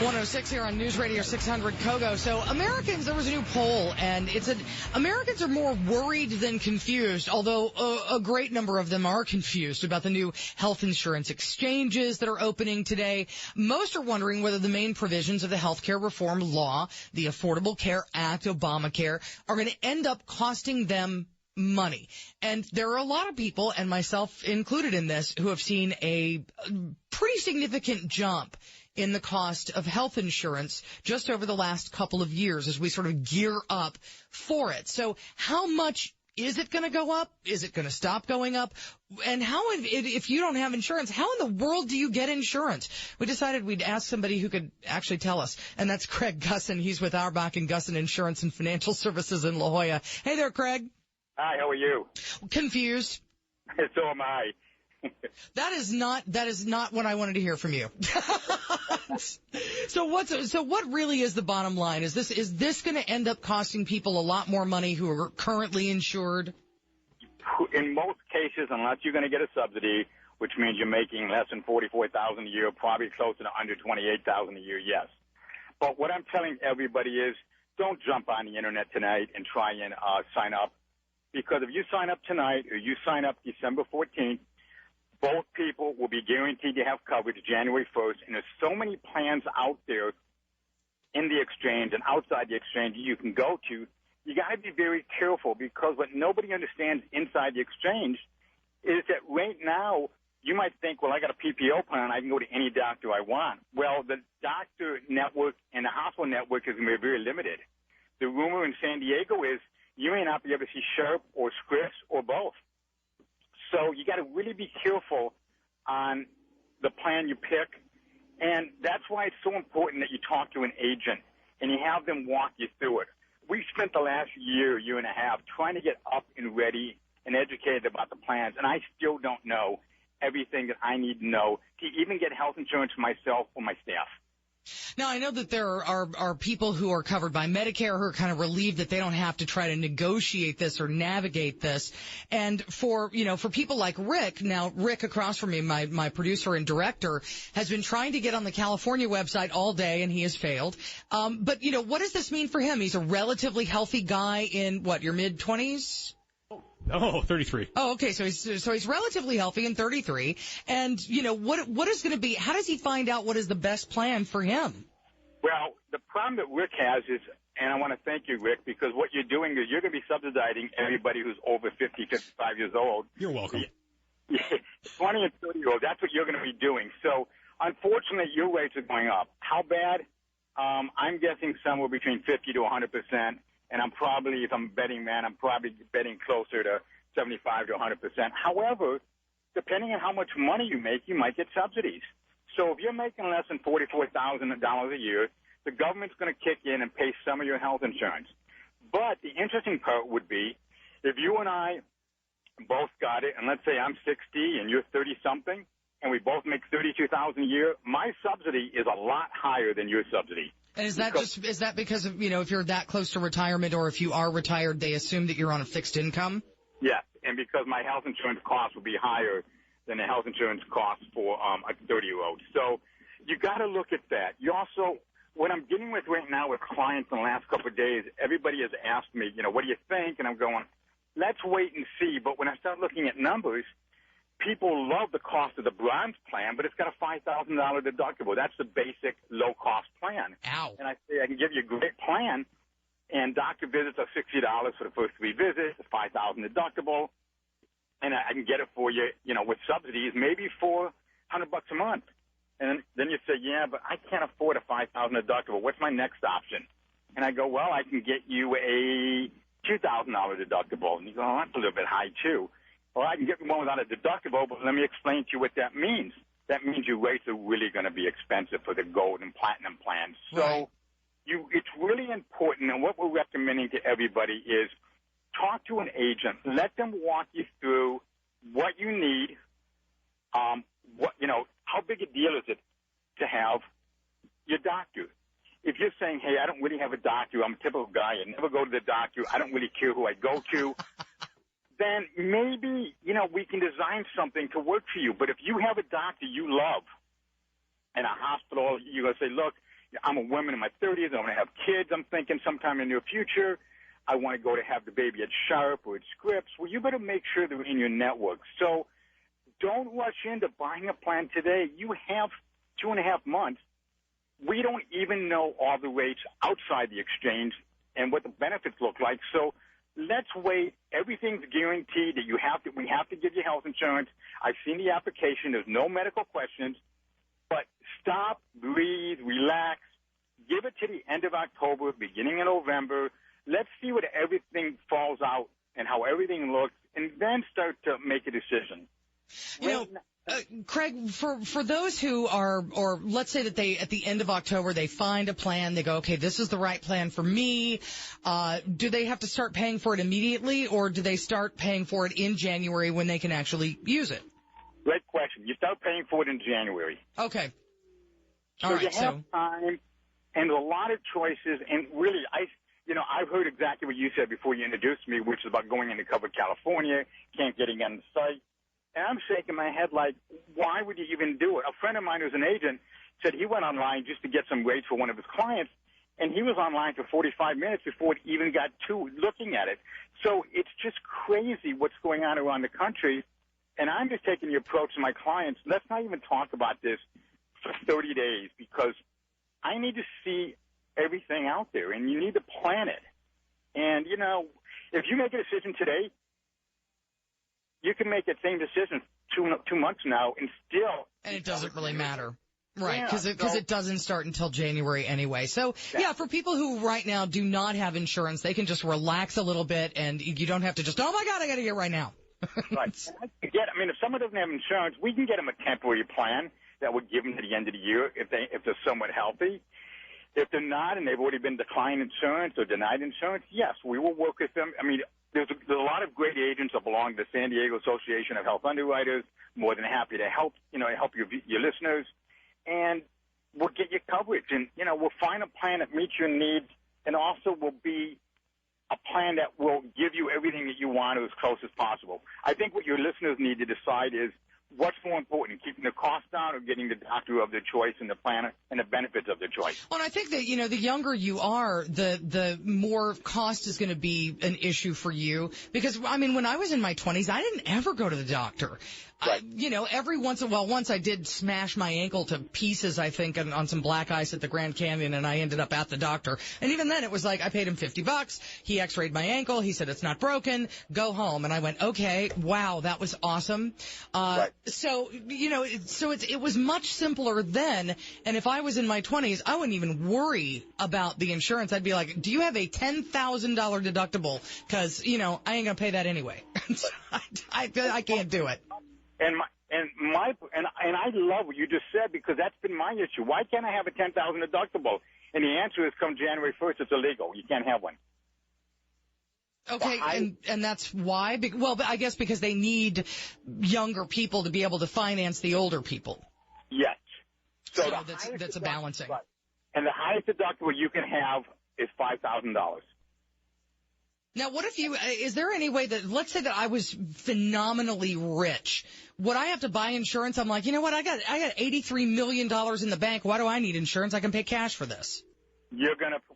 KOGO106 here on News Radio 600 KOGO. So Americans, there was a new poll, and Americans are more worried than confused, although a great number of them are confused about the new health insurance exchanges that are opening today. Most are wondering whether the main provisions of the healthcare reform law, the Affordable Care Act, Obamacare, are going to end up costing them money. And there are a lot of people, and myself included in this, who have seen a pretty significant jump in the cost of health insurance just over the last couple of years as we sort of gear up for it. So how much is it going to go up? Is it going to stop going up? And how, if you don't have insurance, how in the world do you get insurance? We decided we'd ask somebody who could actually tell us, and that's Craig Gussin. He's with Auerbach and Gussin Insurance and Financial Services in La Jolla. Hey there, Craig. Hi, how are you? Confused. So am I. That is not what I wanted to hear from you. So what really is the bottom line? Is this going to end up costing people a lot more money who are currently insured? In most cases, unless you're going to get a subsidy, which means you're making less than $44,000 a year, probably closer to under $28,000 a year, yes. But what I'm telling everybody is, don't jump on the internet tonight and try and sign up, because if you sign up tonight or you sign up December 14th, both people will be guaranteed to have coverage January 1st, and there's so many plans out there in the exchange and outside the exchange you can go to. You got to be very careful, because what nobody understands inside the exchange is that right now you might think, well, I got a PPO plan, I can go to any doctor I want. Well, the doctor network and the hospital network is going to be very limited. The rumor in San Diego is you may not be able to see Sharp or Scripps or both. So you got to really be careful on the plan you pick, and that's why it's so important that you talk to an agent and you have them walk you through it. We spent the last year and a half trying to get up and ready and educated about the plans, and I still don't know everything that I need to know to even get health insurance for myself or my staff. Now, I know that there are people who are covered by Medicare who are kind of relieved that they don't have to try to negotiate this or navigate this. And for people like Rick, now Rick across from me, my producer and director, has been trying to get on the California website all day, and he has failed. But what does this mean for him? He's a relatively healthy guy in your mid-20s? Oh, 33. Oh, okay. So he's relatively healthy and 33. And, what is going to be, how does he find out what is the best plan for him? Well, the problem that Rick has is, and I want to thank you, Rick, because what you're doing is you're going to be subsidizing everybody who's over 50, 55 years old. You're welcome. 20 and 30-year-olds, that's what you're going to be doing. So, unfortunately, your rates are going up. How bad? I'm guessing somewhere between 50 to 100%. And I'm probably, if I'm a betting man, I'm probably betting closer to 75 to 100%. However, depending on how much money you make, you might get subsidies. So if you're making less than $44,000 a year, the government's going to kick in and pay some of your health insurance. But the interesting part would be if you and I both got it, and let's say I'm 60 and you're 30-something, and we both make $32,000 a year, my subsidy is a lot higher than your subsidy. And is that because of, if you're that close to retirement, or if you are retired, they assume that you're on a fixed income? Yes, and because my health insurance costs will be higher than the health insurance costs for a 30-year-old. So you got to look at that. You also, what I'm dealing with right now with clients in the last couple of days, everybody has asked me, what do you think? And I'm going, let's wait and see. But when I start looking at numbers, people love the cost of the bronze plan, but it's got a $5,000 deductible. That's the basic low-cost plan. Ow. And I say I can give you a great plan, and doctor visits are $60 for the first 3 visits, a $5,000 deductible, and I can get it for you, with subsidies, maybe for $100 a month. And then you say, yeah, but I can't afford a $5,000 deductible. What's my next option? And I go, well, I can get you a $2,000 deductible. And you go, oh, that's a little bit high, too. Well, I can get one without a deductible, but let me explain to you what that means. That means your rates are really going to be expensive for the gold and platinum plans. So it's really important, and what we're recommending to everybody is talk to an agent. Let them walk you through what you need, how big a deal is it to have your doctor. If you're saying, hey, I don't really have a doctor, I'm a typical guy, I never go to the doctor, I don't really care who I go to, then maybe, we can design something to work for you. But if you have a doctor you love in a hospital, you're going to say, look, I'm a woman in my 30s. I want to have kids. I'm thinking sometime in the near future, I want to go to have the baby at Sharp or at Scripps. Well, you better make sure they're in your network. So don't rush into buying a plan today. You have 2.5 months. We don't even know all the rates outside the exchange and what the benefits look like. So let's wait. Everything's guaranteed that we have to give you health insurance. I've seen the application. There's no medical questions. But stop, breathe, relax. Give it to the end of October, beginning of November. Let's see what everything falls out and how everything looks, and then start to make a decision. You know, Craig, for those who are, or let's say that they, at the end of October, they find a plan, they go, okay, this is the right plan for me. Do they have to start paying for it immediately, or do they start paying for it in January when they can actually use it? Great question. You start paying for it in January. Okay. So you have time and a lot of choices, and really, I've heard exactly what you said before you introduced me, which is about going into covered California, can't get on the site. And I'm shaking my head like, why would you even do it? A friend of mine who's an agent said he went online just to get some rates for one of his clients, and he was online for 45 minutes before it even got to looking at it. So it's just crazy what's going on around the country. And I'm just taking the approach to my clients, let's not even talk about this for 30 days because I need to see everything out there, and you need to plan it. And, if you make a decision today, you can make that same decision 2 months now and still. And it doesn't really matter. Right, because it doesn't start until January anyway. So, yeah, for people who right now do not have insurance, they can just relax a little bit, and you don't have to just, oh, my God, I got to get right now. Right. If someone doesn't have insurance, we can get them a temporary plan that would give them to the end of the year if they're somewhat healthy. If they're not and they've already been declined insurance or denied insurance, yes, we will work with them. There's a lot of great agents that belong to the San Diego Association of Health Underwriters. More than happy to help your listeners, and we'll get you coverage. And we'll find a plan that meets your needs, and also will be a plan that will give you everything that you want as close as possible. I think what your listeners need to decide is what's more important, keeping the cost down or getting the doctor of their choice and the plan and the benefits of their choice? Well, I think that, the younger you are, the more cost is going to be an issue for you. Because, when I was in my 20s, I didn't ever go to the doctor. Right. Every once in a while, once I did smash my ankle to pieces, I think, on some black ice at the Grand Canyon, and I ended up at the doctor. And even then, it was like, I paid him $50. He x-rayed my ankle. He said, it's not broken. Go home. And I went, okay, wow, that was awesome. Right. So, it was much simpler then. And if I was in my 20s, I wouldn't even worry about the insurance. I'd be like, do you have a $10,000 deductible? Because, I ain't going to pay that anyway. I can't do it. And I love what you just said, because that's been my issue. Why can't I have a $10,000 deductible? And the answer is, come January 1st, it's illegal. You can't have one. Okay, and that's why? Well, I guess because they need younger people to be able to finance the older people. Yes. So that's a balancing. Right. And the highest deductible you can have is $5,000. Now, what if is there any way that, let's say that I was phenomenally rich, would I have to buy insurance? I'm like, you know what, I got $83 million in the bank. Why do I need insurance? I can pay cash for this.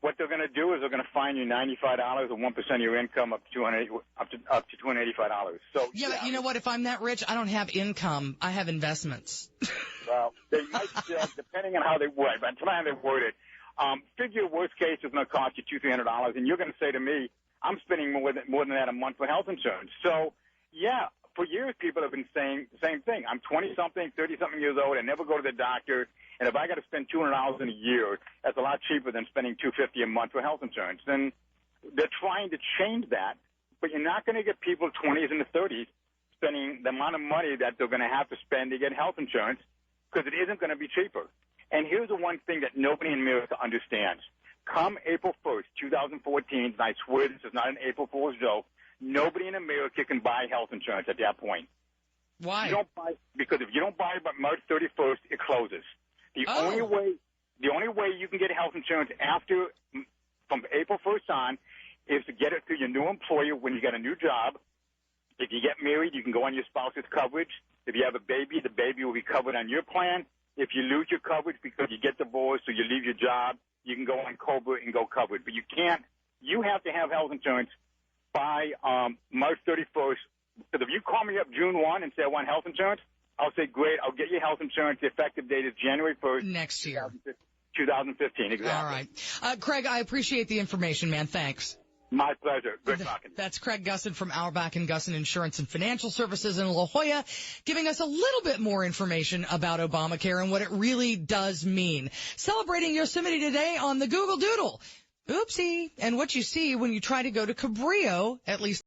What they're gonna do is they're gonna fine you $95 or 1% of your income up to $285. So yeah, but you know what? If I'm that rich, I don't have income. I have investments. Well, they might, depending on how they word, but time they word it, figure worst case is gonna cost you $200-300, and you're gonna say to me, I'm spending more than that a month for health insurance. So, yeah, for years people have been saying the same thing. I'm 20-something, 30-something years old. I never go to the doctor. And if I got to spend $200 in a year, that's a lot cheaper than spending $250 a month for health insurance. And they're trying to change that, but you're not going to get people 20s and the 30s spending the amount of money that they're going to have to spend to get health insurance, because it isn't going to be cheaper. And here's the one thing that nobody in America understands. Come April 1st, 2014, and I swear this is not an April Fool's joke, nobody in America can buy health insurance at that point. Why? Because if you don't buy it by March 31st, it closes. The only way you can get health insurance from April 1st on is to get it through your new employer when you get a new job. If you get married, you can go on your spouse's coverage. If you have a baby, the baby will be covered on your plan. If you lose your coverage because you get divorced or you leave your job, you can go on COBRA and go covered. But you can't. You have to have health insurance by March 31st. Because if you call me up June 1 and say I want health insurance, I'll say, great, I'll get you health insurance. The effective date is January 1st. Next year. 2015, exactly. All right. Craig, I appreciate the information, man. Thanks. My pleasure. Good talking. That's Craig Gussin from Auerbach and Gussin Insurance and Financial Services in La Jolla, giving us a little bit more information about Obamacare and what it really does mean. Celebrating Yosemite today on the Google Doodle. Oopsie. And what you see when you try to go to Cabrillo, at least